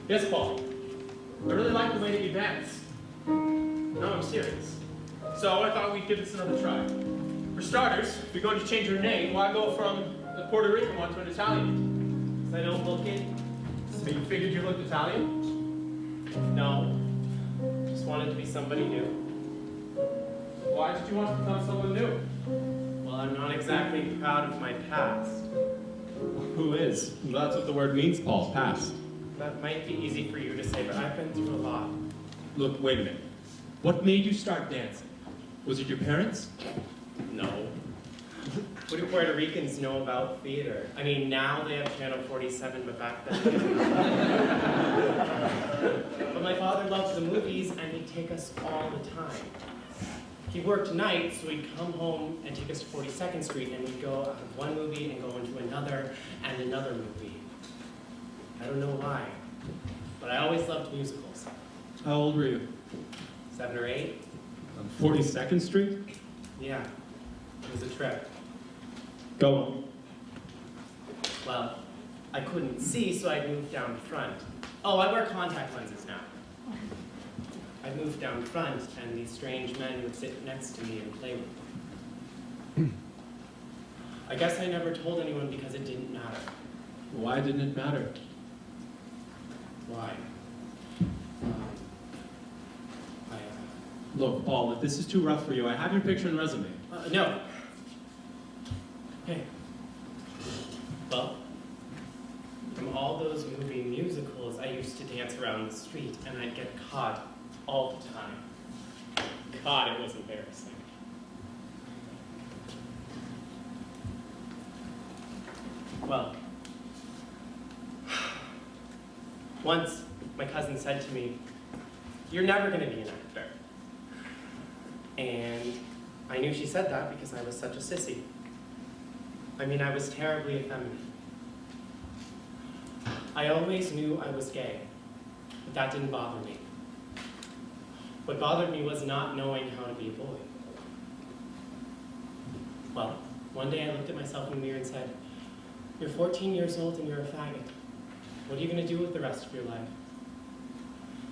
Yes, Paul. I really like the way that you dance. No, I'm serious. So I thought we'd give this another try. For starters, if you're going to change your name, why go from the Puerto Rican one to an Italian? Because I don't look it. So you figured you looked Italian? No. Just wanted to be somebody new. Why did you want to become someone new? Well, I'm not exactly proud of my past. Who is? That's what the word means, Paul. Past. That might be easy for you to say, but I've been through a lot. Look, wait a minute. What made you start dancing? Was it your parents? No. What do Puerto Ricans know about theater? I mean, now they have Channel 47, but back then they didn't. But my father loved the movies, and he'd take us all the time. He worked nights, so he'd come home and take us to 42nd Street, and we'd go out of one movie and go into another and another movie. I don't know why, but I always loved musicals. How old were you? 7 or 8. On 42nd Street? Yeah, it was a trip. Go on. Well, I couldn't see, so I moved down front. Oh, I wear contact lenses now. I moved down front, and these strange men would sit next to me and play with me. I guess I never told anyone because it didn't matter. Why didn't it matter? Why? Look, Paul, if this is too rough for you, I have your picture and resume. No. Hey. Well, from all those movie musicals, I used to dance around the street, and I'd get caught all the time. God, it was embarrassing. Well, once my cousin said to me, "You're never going to be an actor." And I knew she said that because I was such a sissy. I mean, I was terribly effeminate. I always knew I was gay, but that didn't bother me. What bothered me was not knowing how to be a boy. Well, one day I looked at myself in the mirror and said, "You're 14 years old and you're a faggot. What are you going to do with the rest of your life?"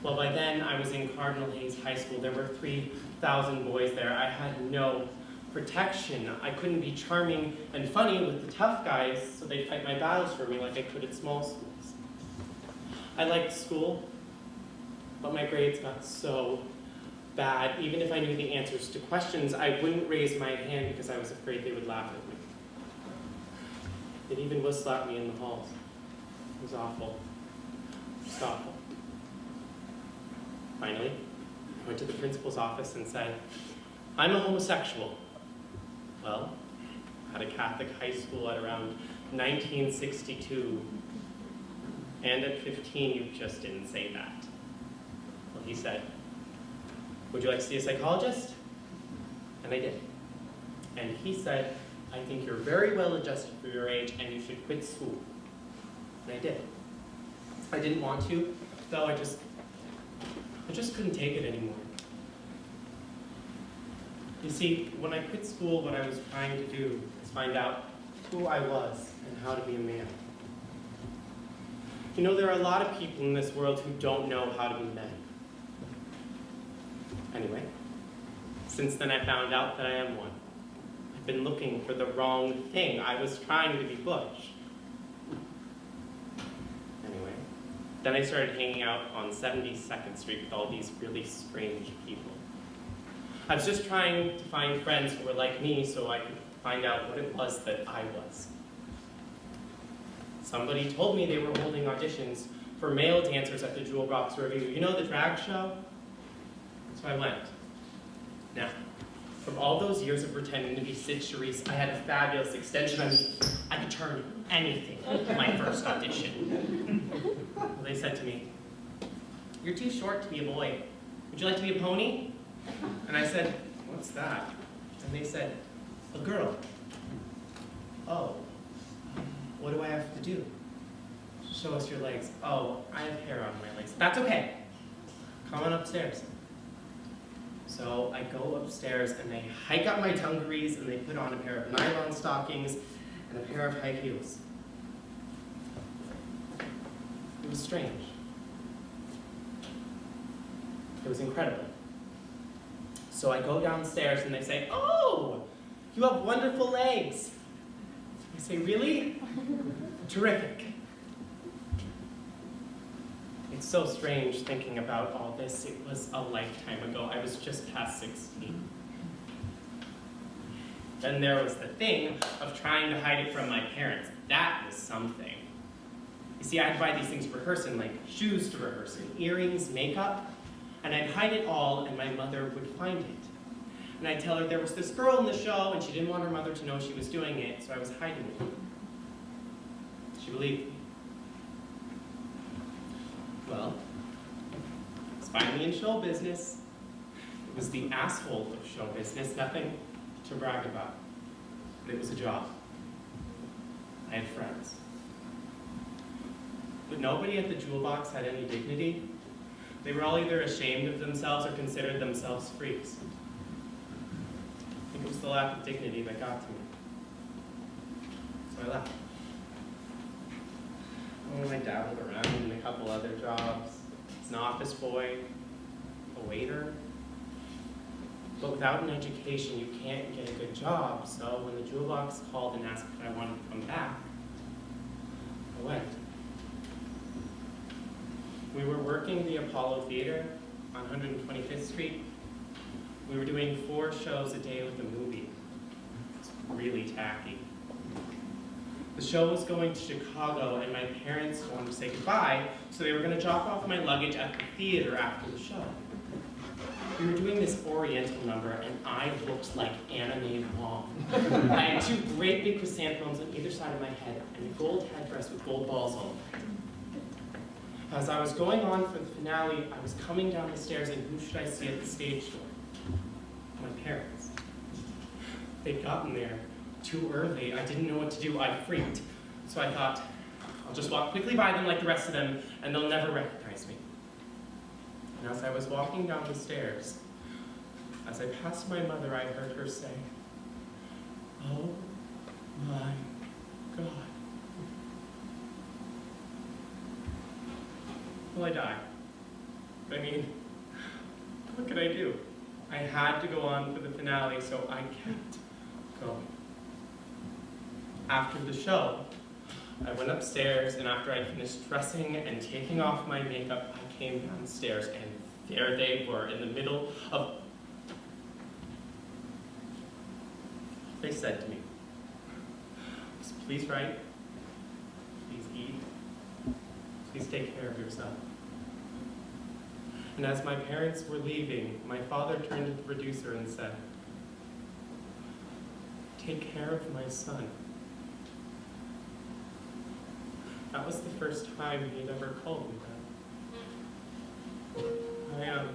Well, by then I was in Cardinal Hayes High School. There were 3,000 boys there. I had no protection. I couldn't be charming and funny with the tough guys, so they'd fight my battles for me like I could at small schools. I liked school, but my grades got so bad. Even if I knew the answers to questions, I wouldn't raise my hand because I was afraid they would laugh at me. They'd even whistle at me in the halls. It was awful. Just awful. Finally, I went to the principal's office and said, "I'm a homosexual." Well, I had a Catholic high school at around 1962. And at 15, you just didn't say that. Well, he said, "Would you like to see a psychologist?" And I did. And he said, "I think you're very well adjusted for your age and you should quit school." And I did. I didn't want to, though I just couldn't take it anymore. You see, when I quit school, what I was trying to do is find out who I was and how to be a man. You know, there are a lot of people in this world who don't know how to be men. Anyway, since then I found out that I am one. I've been looking for the wrong thing. I was trying to be butch. Anyway, then I started hanging out on 72nd Street with all these really strange people. I was just trying to find friends who were like me so I could find out what it was that I was. Somebody told me they were holding auditions for male dancers at the Jewel Box Revue. You know, the drag show? So I went. Now, from all those years of pretending to be Sid Charisse, I had a fabulous extension. I mean, I could turn anything in my first audition. Well, they said to me, "You're too short to be a boy. Would you like to be a pony?" And I said, "What's that?" And they said, "A girl." "Oh, what do I have to do?" "Show us your legs." "Oh, I have hair on my legs." "That's okay. Come on upstairs." So I go upstairs and they hike up my dungarees and they put on a pair of nylon stockings and a pair of high heels. It was strange. It was incredible. So I go downstairs and they say, "Oh, you have wonderful legs." I say, "Really? Terrific." It's so strange thinking about all this. It was a lifetime ago. I was just past 16. Then there was the thing of trying to hide it from my parents. That was something. You see, I'd buy these things for rehearsing, like shoes to rehearse, and earrings, makeup, and I'd hide it all, and my mother would find it. And I'd tell her there was this girl in the show, and she didn't want her mother to know she was doing it, so I was hiding it. She believed me. Well, I was finally in show business. It was the asshole of show business, nothing to brag about. But it was a job. I had friends. But nobody at the jewel box had any dignity. They were all either ashamed of themselves or considered themselves freaks. I think it was the lack of dignity that got to me. So I left. Oh, I dabbled around in a couple other jobs. As an office boy, a waiter. But without an education, you can't get a good job. So when the jewel box called and asked if I wanted to come back, I went. We were working the Apollo Theater on 125th Street. We were doing 4 shows a day with a movie. It's really tacky. The show was going to Chicago, and my parents wanted to say goodbye, so they were going to drop off my luggage at the theater after the show. We were doing this Oriental number, and I looked like Anime Wong. I had 2 great big chrysanthemums on either side of my head, and a gold headdress with gold balls all over it. As I was going on for the finale, I was coming down the stairs, and who should I see at the stage door? My parents. They'd gotten there too early. I didn't know what to do. I freaked. So I thought, I'll just walk quickly by them like the rest of them, and they'll never recognize me. And as I was walking down the stairs, as I passed my mother, I heard her say, "Oh my God." Well, I died. I mean, what could I do? I had to go on for the finale, so I kept going. After the show, I went upstairs, and after I finished dressing and taking off my makeup, I came downstairs, and there they were in the middle of... They said to me, "Please write, please eat, please take care of yourself." And as my parents were leaving, my father turned to the producer and said, "Take care of my son." That was the first time he'd ever called me that.